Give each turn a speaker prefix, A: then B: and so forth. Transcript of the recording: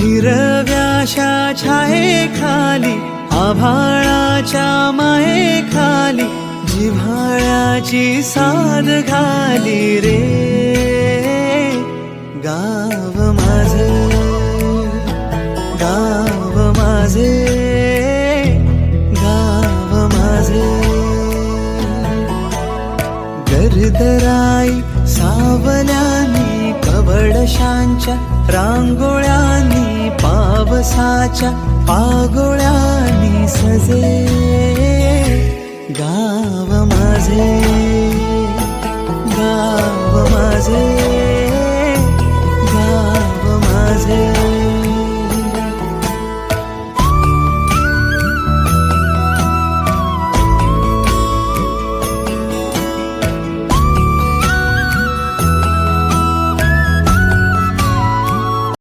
A: हिरव्याशा छायेखाली आभाळाच्या मायेखाली जिव्हाळ्याची साद घाली रे गाव माझे, गाव माझे, गाव माझे. गर्दराई सावल्यानी कवडशांच्या रांगोळ्यांनी पावसाच्या पागोळ्यांनी सजे गाव माझे, गाव माझे.